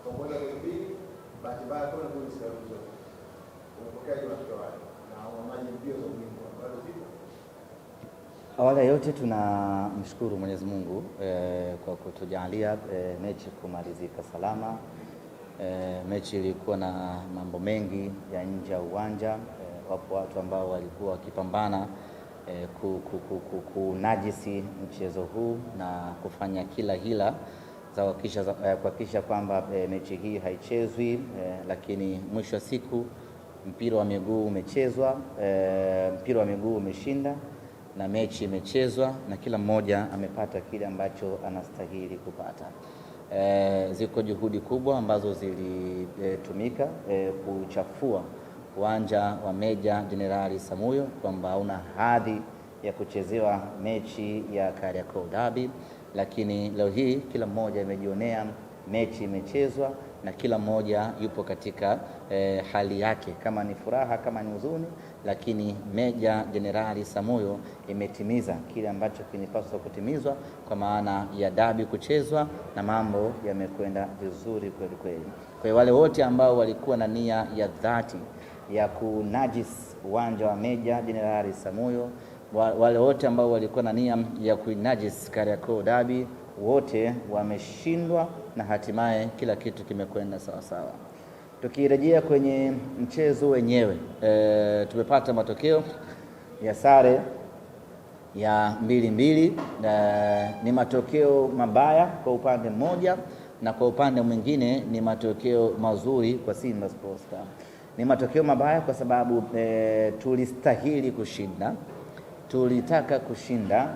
akaongoza goli mbili, bahati mbaya kwa goli zikaruhusu. Unapokea hiyo matokeo haya na wamaji mbio za ubingwa bado zipo. Awali yote tunamshukuru Mwenyezi Mungu kwa kutujalia mechi kumalizika salama. Mechi ilikuwa na mambo mengi ya nje ya uwanja. Wapo watu ambao walikuwa wakipambana kunajisi mchezo huu na kufanya kila hila za kuhakikisha kwamba mechi hii haichezwi, lakini mwisho wa siku mpira wa miguu umechezwa, mpira wa miguu umeshinda na mechi imechezwa na kila mmoja amepata kile ambacho anastahili kupata. Ziko juhudi kubwa ambazo zilitumika kuchafua uwanja wa Meja Jenerali Samuyo kwamba hauna hadhi ya kuchezewa mechi ya Kariakoo Derby, lakini leo hii kila mmoja amejionea mechi imechezwa na kila mmoja yupo katika hali yake, kama ni furaha, kama ni huzuni, lakini Meja Jenerali Samuyo imetimiza kile ambacho kinapaswa kutimizwa kwa maana ya dabi kuchezwa na mambo yamekwenda vizuri kweli kweli. Kwa wale wote ambao walikuwa na nia ya dhati ya kunajis uwanja wa Meja Jenerali Samuyo, wale wote ambao walikuwa na nia ya kunajis Kariakoo Derby, wote wameshindwa na hatimaye kila kitu kimekwenda sawa sawa. Tukirejea kwenye mchezo wenyewe, tumepata matokeo ya sare ya 2-2. Ni matokeo mabaya kwa upande mmoja na kwa upande mwingine ni matokeo mazuri kwa Simba Sports Club. Ni matokeo mabaya kwa sababu tulistahili kushinda, tulitaka kushinda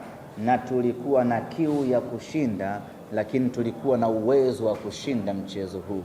na tulikuwa na kiu ya kushinda, lakini tulikuwa na uwezo wa kushinda mchezo huu.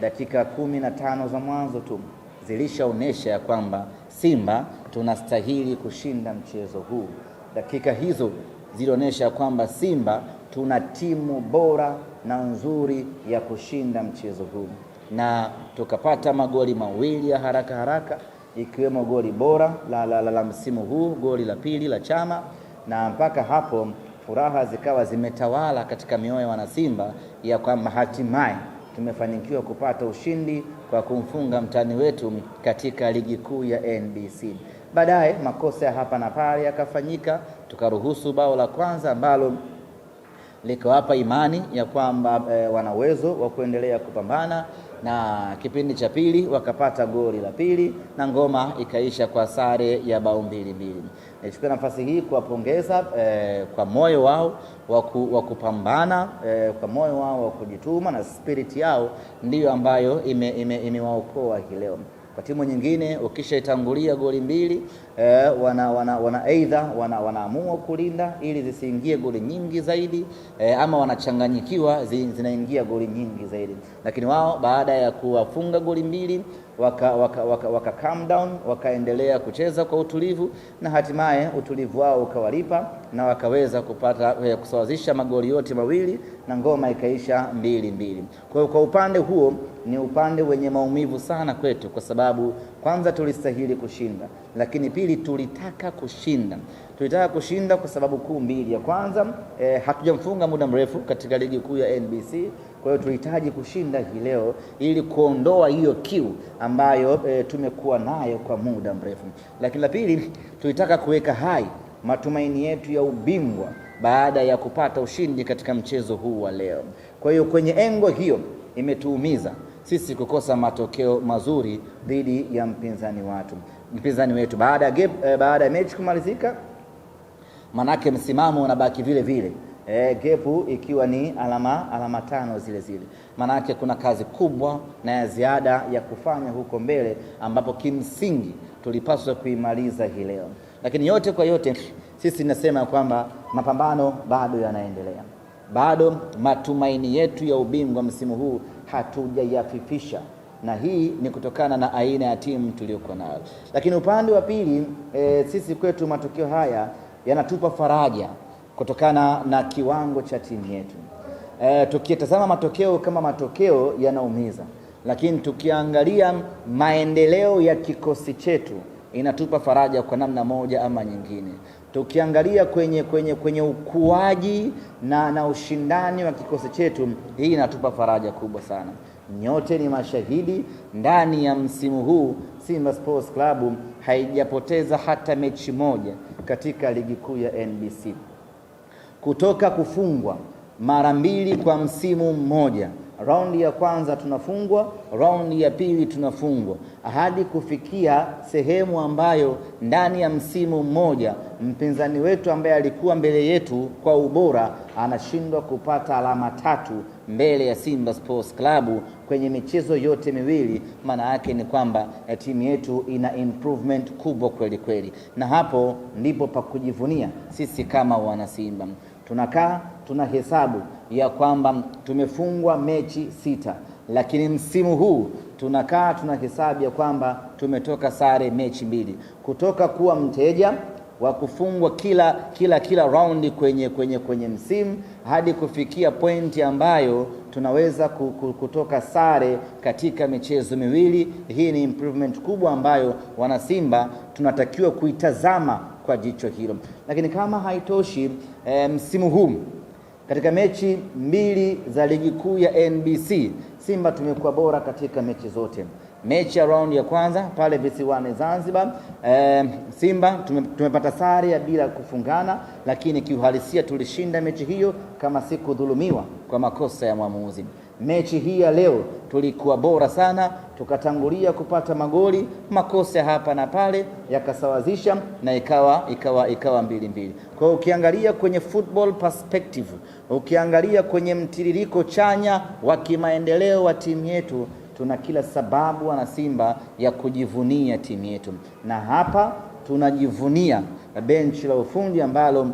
Dakika 15 za mwanzo tu zilishaonesha ya kwamba Simba tunastahili kushinda mchezo huu. Dakika hizo zilionyesha kwamba Simba tuna timu bora na nzuri ya kushinda mchezo huu, na tukapata magoli mawili ya haraka ikiwemo goli bora la msimu huu, goli la pili la Chama, na mpaka hapo furaha zikawa zimetawala katika mioyo ya wanasimba ya kwamba hatimaye tumefanikiwa kupata ushindi kwa kumfunga mtani wetu katika ligi kuu ya NBC. Baadaye makosa hapa na pale yakafanyika, tukaruhusu bao la kwanza ambalo likawapa imani ya kwamba wana uwezo wa kuendelea kupambana, na kipindi cha pili wakapata goli la pili na ngoma ikaisha kwa sare ya bao 2-2. Nichukue nafasi hii kuwapongeza kwa moyo wao wa kupambana, kwa moyo wao wa kujituma, na spirit yao ndiyo ambayo imewaokoa hii leo. Kwa timu nyingine ukishaitangulia goli mbili, wanaamua kulinda ili zisiingie goli nyingi zaidi, ama wanachanganyikiwa zinaingia goli nyingi zaidi. Lakini wao baada ya kuwafunga goli mbili waka calm down, wakaendelea kucheza kwa utulivu, na hatimaye utulivu wao ukawalipa na wakaweza kupata kusawazisha magoli yote mawili na ngoma ikaisha 2-2. Kwa upande huo ni upande wenye maumivu sana kwetu, kwa sababu kwanza tulistahili kushinda, lakini pili tulitaka kushinda. Tulitaka kushinda kwa sababu kuu mbili. Ya kwanza, hatujamfunga muda mrefu katika ligi kuu ya NBC. Kwa hiyo tulihitaji kushinda hii leo ili kuondoa hiyo kiu ambayo tumekuwa nayo kwa muda mrefu. Lakini la pili, tulitaka kuweka hai matumaini yetu ya ubingwa baada ya kupata ushindi katika mchezo huu wa leo. Kwa hiyo kwenye engo hiyo imetuumiza sisi kukosa matokeo mazuri dhidi ya mpinzani wetu baada ya mechi kumalizika. Manake msimamo unabaki vile vile, gepu ikiwa ni alama 5 zile. Manake kuna kazi kubwa na ya ziada ya kufanya huko mbele, ambapo kimsingi tulipaswa kuimaliza hii leo. Lakini yote kwa yote sisi nasema kwamba mapambano bado yanaendelea. Bado matumaini yetu ya ubingwa msimu huu hatujayafifisha, na hii ni kutokana na aina ya timu tuliyokuwa nayo. Lakini upande wa pili, sisi kwetu matokeo haya yanatupa faraja kutokana na kiwango cha timu yetu. Tukitazama matokeo kama matokeo yanaumiza, lakini tukiangalia maendeleo ya kikosi chetu inatupa faraja kwa namna moja ama nyingine. Tukiangalia kwenye ukuaji na ushindani wa kikosi chetu, hii inatupa faraja kubwa sana. Nyote ni mashahidi, ndani ya msimu huu Simba Sports Club haijapoteza hata mechi moja katika ligi kuu ya NBC. Kutoka kufungwa mara 2 kwa msimu mmoja, raundi ya kwanza tunafungwa, raundi ya pili tunafungwa, hadi kufikia sehemu ambayo ndani ya msimu mmoja mpinzani wetu ambaye alikuwa mbele yetu kwa ubora anashindwa kupata alama 3 mbele ya Simba Sports Club kwenye michezo yote miwili. Maana yake ni kwamba timu yetu ina improvement kubwa kweli kweli, na hapo ndipo pa kujivunia sisi kama wana Simba. Tunakaa tunahesabu ya kwamba tumefungwa mechi 6, lakini msimu huu tunakaa tunahesabu ya kwamba tumetoka sare mechi 2, kutoka kuwa mteja wa kufungwa kila raundi kwenye msimu hadi kufikia pointi ambayo tunaweza kutoka sare katika michezo miwili. Hii ni improvement kubwa ambayo wana Simba tunatakiwa kuitazama kwa jicho hilo. Lakini kama haitoshi, msimu huu katika mechi 2 za ligi kuu ya NBC Simba tumekuwa bora katika mechi zote. Mechi ya round ya kwanza pale visiwani Zanzibar, Simba tumepata sare ya bila kufungana, lakini kiuhalisia tulishinda mechi hiyo kama si kudhulumiwa kwa makosa ya mwamuzi. Mechi hii ya leo tulikuwa bora sana, tukatangulia kupata magoli, makosa hapa na pale yakasawazisha na ikawa 2-2. Kwa hiyo ukiangalia kwenye football perspective, ukiangalia kwenye mtiririko chanya wa kimaendeleo wa timu yetu, tuna kila sababu wana Simba ya kujivunia timu yetu. Na hapa tunajivunia benchi la ufundi ambalo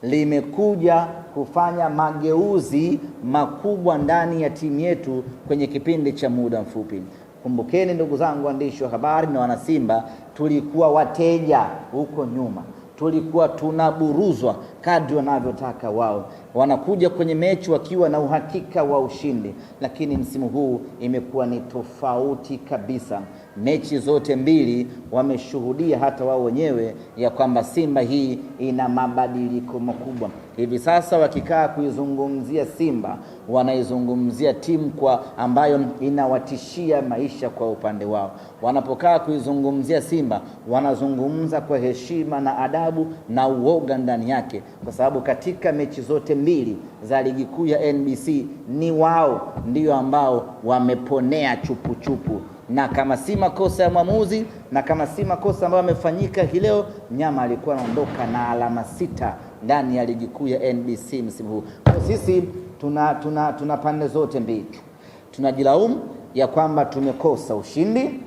limekuja kufanya mageuzi makubwa ndani ya timu yetu kwenye kipindi cha muda mfupi. Kumbukeni ndugu zangu waandishi wa habari na wana Simba, tulikuwa wateja huko nyuma, tulikuwa tunaburuzwa kadri wanavyotaka wao. Wanakuja kwenye mechi wakiwa na uhakika wa ushindi, lakini msimu huu imekuwa ni tofauti kabisa. Mechi zote 2 wameshuhudia hata wao wenyewe ya kwamba Simba hii ina mabadiliko makubwa. Hivi sasa wakikaa kuizungumzia Simba, wanaizungumzia timu kwa ambayo inawatishia maisha kwa upande wao. Wanapokaa kuizungumzia Simba, wanazungumza kwa heshima na adabu na uoga ndani yake, kwa sababu katika mechi zote 2 za ligi kuu ya NBC ni wao ndio ambao wameponea chupu. Na kama si makosa ya mwamuzi, na kama si makosa ambayo yamefanyika hii leo, Mnyama alikuwa anaondoka na alama 6 ndani ya ligi kuu ya NBC msimu huu. Kwa sisi tuna pande zote mbili. Tunajilaumu ya kwamba tumekosa ushindi,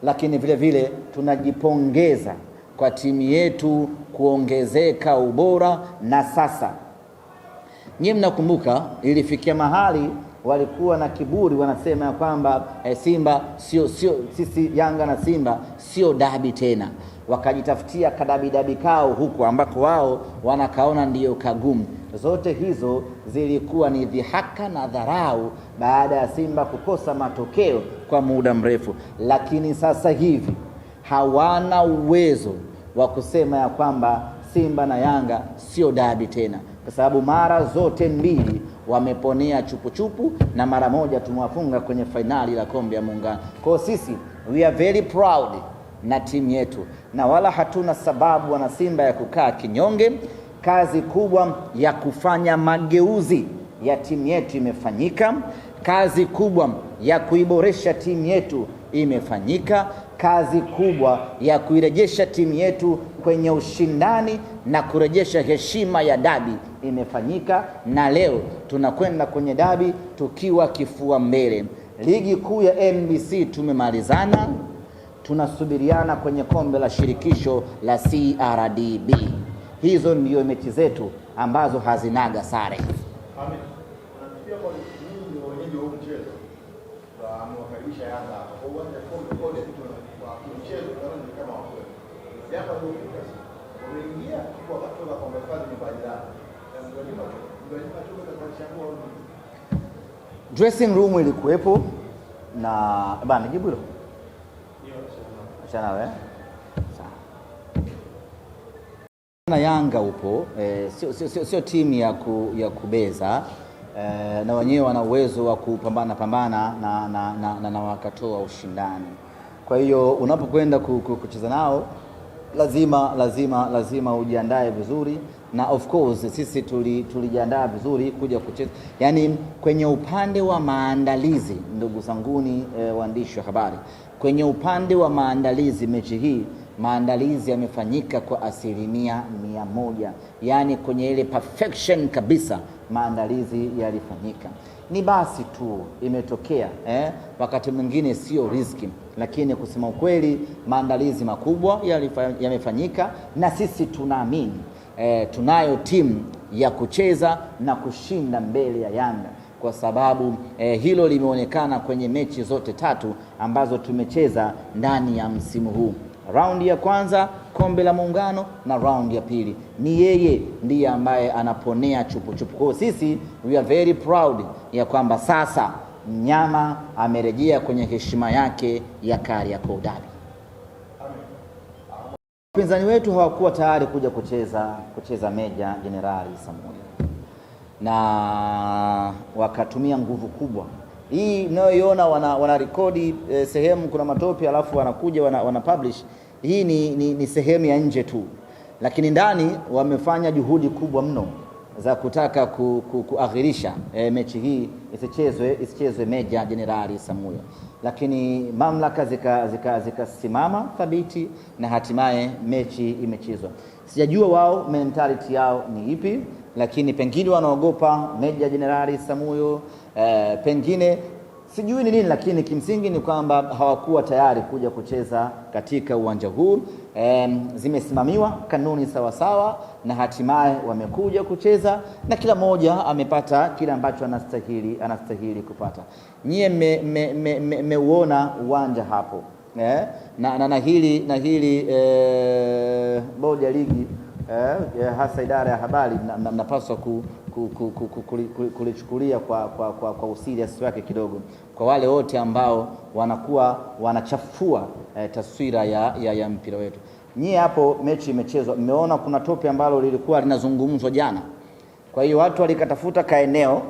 lakini vile vile tunajipongeza kwa timu yetu kuongezeka ubora. Na sasa nyinyi mnakumbuka ilifikia mahali walikuwa na kiburi, wanasema ya kwamba Simba sio sisi Yanga na Simba sio dabi tena, wakajitafutia kadabi kao huko ambako wao wanakaona ndiyo kagumu. Zote hizo zilikuwa ni dhihaka na dharau baada ya Simba kukosa matokeo kwa muda mrefu. Lakini sasa hivi hawana uwezo wa kusema ya kwamba Simba na Yanga sio dabi tena, kwa sababu mara zote 2 wameponea chupu na mara moja tumewafunga kwenye fainali la kombe ya Muungano. Kwa sisi we are very proud na timu yetu, na wala hatuna sababu wana Simba ya kukaa kinyonge. Kazi kubwa ya kufanya mageuzi ya timu yetu imefanyika. Kazi kubwa ya kuiboresha timu yetu imefanyika. Kazi kubwa ya kuirejesha timu yetu kwenye ushindani na kurejesha heshima ya dabi imefanyika, na leo tunakwenda kwenye dabi tukiwa kifua mbele. Ligi kuu ya NBC tumemalizana, tunasubiriana kwenye kombe la shirikisho la CRDB. Hizo ndio mechi zetu ambazo hazinaga sare. Amen. Unafikia kwa nini wenyeji wa mchezo wa mwakilisha Yanga kwa uwanja kwa kitu wa mchezo kama wao. Yanga ndio kikosi. Wameingia kwa katoka kwa mfano ni bajira. Ndio kwa chagua. Dressing room ilikuwepo na bana jibu hilo. Achana wewe. Na Yanga upo, sio timu ya kubeza. na wenyewe wana uwezo wa kupambana na wakatoa ushindani. Kwa hiyo unapokwenda kucheza nao lazima ujiandae vizuri, na of course sisi tulijiandaa vizuri kuja kucheza. Yani kwenye upande wa maandalizi, ndugu zanguni waandishi wa habari, kwenye upande wa maandalizi mechi hii, maandalizi yamefanyika kwa 100%. Yani kwenye ile perfection kabisa maandalizi yalifanyika. Ni basi tu imetokea wakati mwingine sio riski, lakini kusema ukweli maandalizi makubwa yamefanyika, na sisi tunaamini tunayo timu ya kucheza na kushinda mbele ya Yanga, kwa sababu hilo limeonekana kwenye mechi zote 3 ambazo tumecheza ndani ya msimu huu. Raundi ya kwanza kombe la Muungano na raundi ya pili ni yeye ndiye ambaye anaponea chupu. Kwa sisi we are very proud ya kwamba sasa mnyama amerejea kwenye heshima yake ya Kariakoo Derby. Wapinzani wetu hawakuwa tayari kuja kucheza Meja Jenerali Samuel, na wakatumia nguvu kubwa. Hii mnayoiona wana rekodi sehemu kuna matope alafu wanakuja wana publish. Hii ni sehemu ya nje tu, lakini ndani wamefanya juhudi kubwa mno za kutaka kuaghirisha mechi hii isichezwe Meja Jenerali Samuel, lakini mamlaka zikasimama thabiti na hatimaye mechi imechezwa. Sijajua wao mentality yao ni ipi, lakini pengine wanaogopa Meja Jenerali Samuel, pengine sijui ni nini, lakini kimsingi ni kwamba hawakuwa tayari kuja kucheza katika uwanja huu. Zimesimamiwa kanuni sawa na hatimaye wamekuja kucheza, na kila mmoja amepata kile ambacho anastahili kupata. Nyie mmeuona uwanja hapo na hili bodi ya ligi hasa idara ya habari mnapaswa kulichukulia kwa userious wake kidogo, kwa wale wote ambao wanakuwa wanachafua taswira ya mpira wetu. Nyie hapo mechi imechezwa, mmeona kuna tope ambalo lilikuwa linazungumzwa jana. Kwa hiyo watu walikatafuta kaeneo,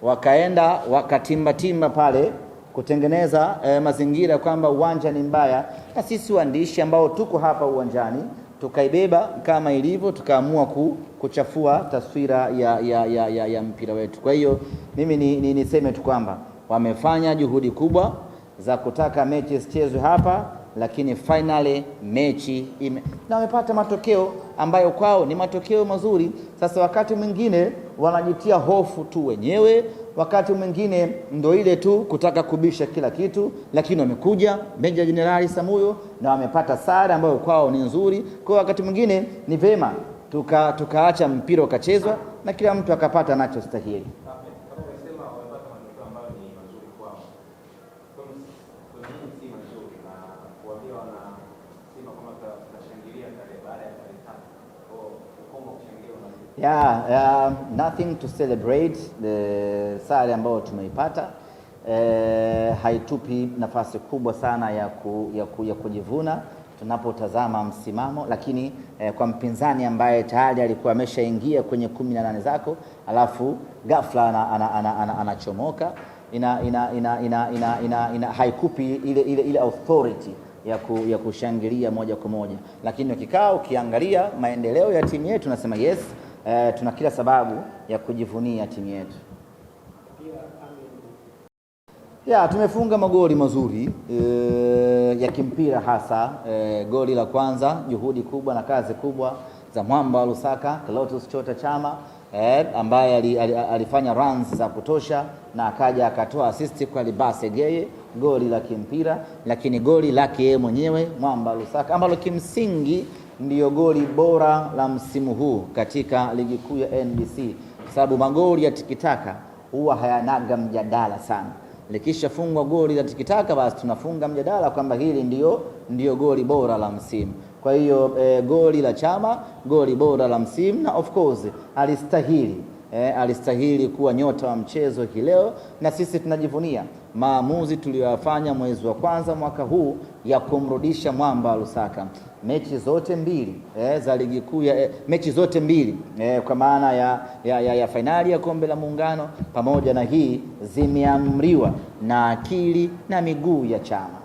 wakaenda wakatimba pale kutengeneza mazingira kwamba uwanja ni mbaya, na sisi waandishi ambao tuko hapa uwanjani tukaibeba kama ilivyo, tukaamua kuchafua taswira ya mpira wetu. Kwa hiyo mimi niseme tu kwamba wamefanya juhudi kubwa za kutaka mechi isichezwe hapa, lakini finally mechi na wamepata matokeo ambayo kwao ni matokeo mazuri. Sasa wakati mwingine wanajitia hofu tu wenyewe, wakati mwingine ndo ile tu kutaka kubisha kila kitu, lakini wamekuja Meja Jenerali Samuel na wamepata sare ambayo kwao ni nzuri. Kwa wakati mwingine ni vema tukaacha mpira ukachezwa na kila mtu akapata anachostahili. Nothing to celebrate. The sare ambayo tumeipata haitupi nafasi kubwa sana ya kujivuna tunapotazama msimamo, lakini kwa mpinzani ambaye tayari alikuwa ameshaingia kwenye 18 zako alafu ghafla anachomoka, haikupi ile authority ya kushangilia moja kwa moja. Lakini ukikaa ukiangalia maendeleo ya timu yetu nasema yes, tuna kila sababu ya kujivunia timu yetu. Tumefunga magoli mazuri ya kimpira, hasa goli la kwanza, juhudi kubwa na kazi kubwa za mwamba wa Lusaka Clatous Chota Chama, ambaye alifanya runs za kutosha na akaja akatoa assist kwa Libase Geye, goli la kimpira. Lakini goli lake yeye mwenyewe mwamba Lusaka, ambalo kimsingi ndiyo goli bora la msimu huu katika ligi kuu ya NBC, sababu magoli ya tikitaka huwa hayanaga mjadala sana. Likishafungwa goli la tikitaka, basi tunafunga mjadala kwamba hili ndiyo goli bora la msimu. Kwa hiyo goli la Chama, goli bora la msimu, na of course alistahili alistahili kuwa nyota wa mchezo hii leo, na sisi tunajivunia maamuzi tuliyoyafanya mwezi wa kwanza mwaka huu ya kumrudisha mwamba Lusaka. Mechi zote mbili za ligi kuu, mechi zote mbili kwa maana ya fainali ya kombe la Muungano pamoja na hii zimeamriwa na akili na miguu ya chama.